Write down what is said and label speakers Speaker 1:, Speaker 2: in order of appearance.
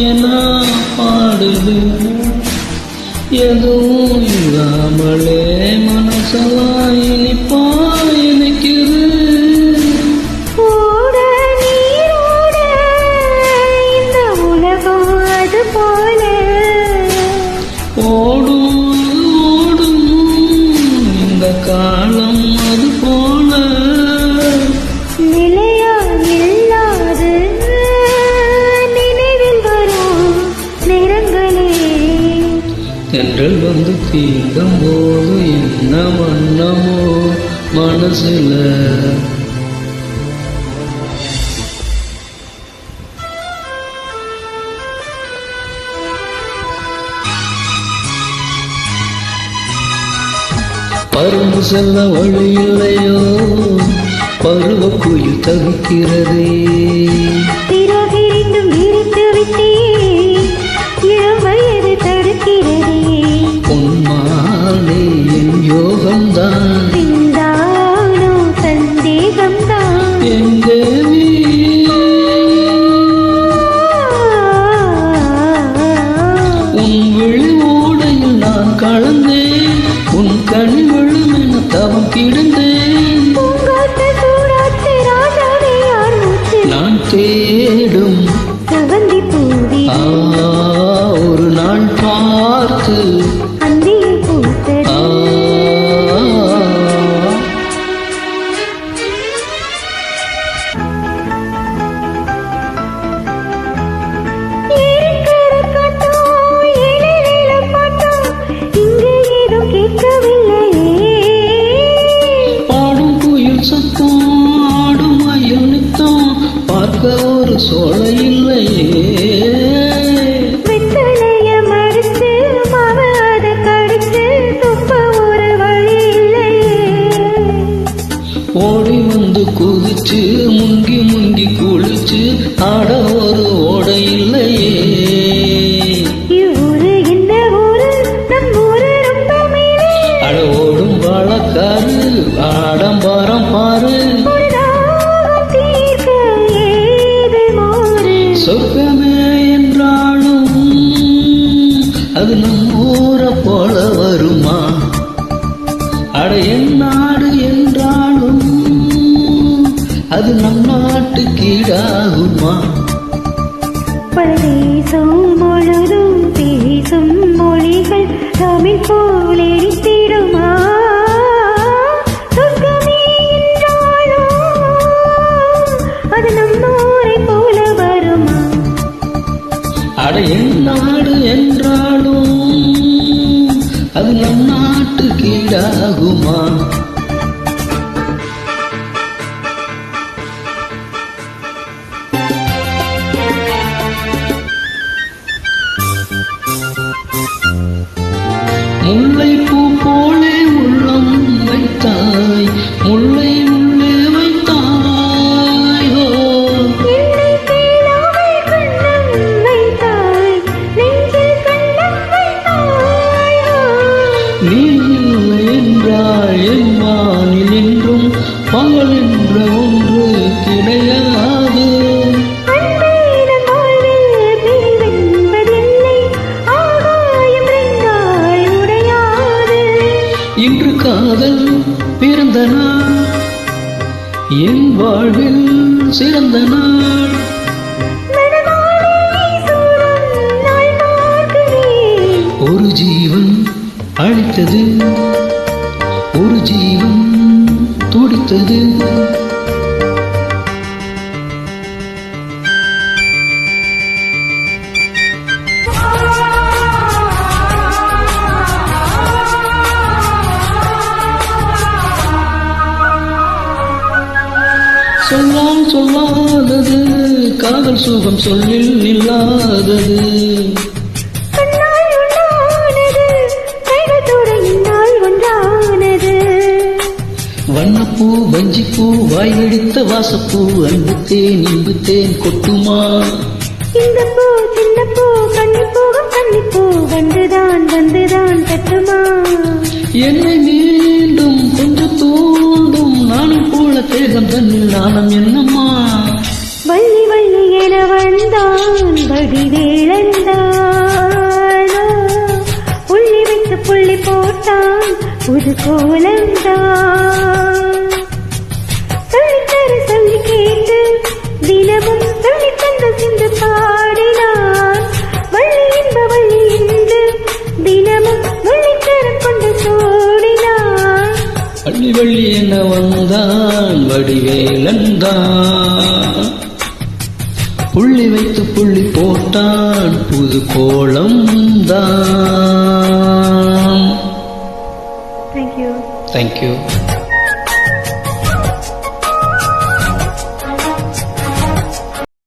Speaker 1: என பாடுது எதுவும் இல்லாமலே மனசெல்லாம் இனிப்பா இனிக்குது ஓடும் ஓடும் இந்த காலம் அது போல
Speaker 2: நிலையா இல்லாது நினைவில் வரும் நிறங்களே
Speaker 1: தென்றல் வந்து தீண்டும் போது என்ன வண்ணமோ மனசுல பறந்து செல்ல வழி இல்லையோ பருவ குயில் தவிக்கிறதே
Speaker 2: பிறகிருந்தும் விரித்து விட்டே இளம் வயது தடுக்கிறதே
Speaker 1: உன்மானே என் யோகம்தான்
Speaker 2: பிந்தானோ சந்தேகம்தான்
Speaker 1: என் தேவி உன் விழி ஓடையில் நான் கலந்தேன் உன் கண் விழுமென தவம் கிடந்தேன் நான் தேடும்
Speaker 2: செவந்தி பூவி
Speaker 1: ஒரு நாள் பார்த்து
Speaker 2: அந்தியில் பூத்தது
Speaker 1: சத்தம் ஆடும் மயில் நித்தம் பார்க்க ஒரு சோலை இல்லையே
Speaker 2: வெத்தலைய மடிச்சு மாவாத கடிச்சு துப்ப ஒரு வழி இல்லையே
Speaker 1: ஓடி வந்து குதிச்சு முங்கி முங்கி குளிச்சு ஆட ஒரு ஓடை இல்லையே
Speaker 2: இவ்வூரு என்ன ஊரு நம் ஊரு ரொம்ப மேலே
Speaker 1: அட ஓடும் வாழக்காரு ஆடம்பாரம் பாரு சொர்க்கமே என்றாலும் அது நம் ஊரை போல வருமா அட என் நாடு என்றாலும் அது நம் நாட்டுக்கு ஈடாகுமா
Speaker 2: பரதேசம் முழுதும் பேசும் மொழிகள் தமிழ் போல எரித்திடுமா சொர்க்கமே என்றாலும் அது நம் ஊரை போல வருமா
Speaker 1: அட என் நாடு என்றாலும் அது நம் நாட்டுக்கு ஈடாகுமா முல்லை பூ போலே உள்ளம் வைத்தாய் முல்லை உள்ளே வைத்தாய்
Speaker 2: என்னை கேளாமல் கண்ணம் வைத்தாய் நெஞ்சில் கண்ணம் வைத்தாய்
Speaker 1: நீ இல்லை என்றால் என் வானில் என்றும் பகல் என்ற ஒன்று கிடையாது
Speaker 2: அன்பேன வாழ்வில் பிரிவென்பதில்லை ஆகாயம் ரெண்டாய் உடையாது
Speaker 1: இன்று காதல் பிறந்த நாள் என் வாழ்வில் சிறந்த நாள்
Speaker 2: மனமாலை சூடும் நாள் பார்க்கிறேன்
Speaker 1: ஒரு ஜீவன் அழித்தது ஒரு ஜீவன் துடித்தது சொல்லால் சொல்லாதது காதல் சுகம் சொல்லில் நில்லாதது
Speaker 2: கண்ணால் உண்டானது கைகள் துறையினால் ஒன்றானது
Speaker 1: வண்ணப்பூ வஞ்சிப்பூ வாய் வெடித்த வாசப்பூ அன்புத்தேன் இன்புத்தேன் கொட்டுமா
Speaker 2: இந்த பூ சின்ன பூ கன்னிப்பூ வந்துதான் தட்டுமா
Speaker 1: என்னை மீண்டும் கொஞ்சம் தூண்டும் நானும் போல தேகம் தன்னில் நாணம் என்னம்மா
Speaker 2: வள்ளி வள்ளி என வந்தான் வடிவேளந்தானோ, புள்ளி வைத்து புள்ளி போட்டான் புது கோலந்தான். சொல்லித்தர சொல்லி கேட்டு தினமும் சொல்லி தந்த சிந்து பாடினான். வள்ளி என்ப வள்ளி என்று தினமும் வள்ளித்தரம் கொண்டு சோடினான்.
Speaker 1: வள்ளி வள்ளி என வந்தான் வடிவேலந்தான், புள்ளி வைத்து புள்ளி போட்டான் புது கோலம் தான்.
Speaker 2: Thank you.
Speaker 1: Thank you.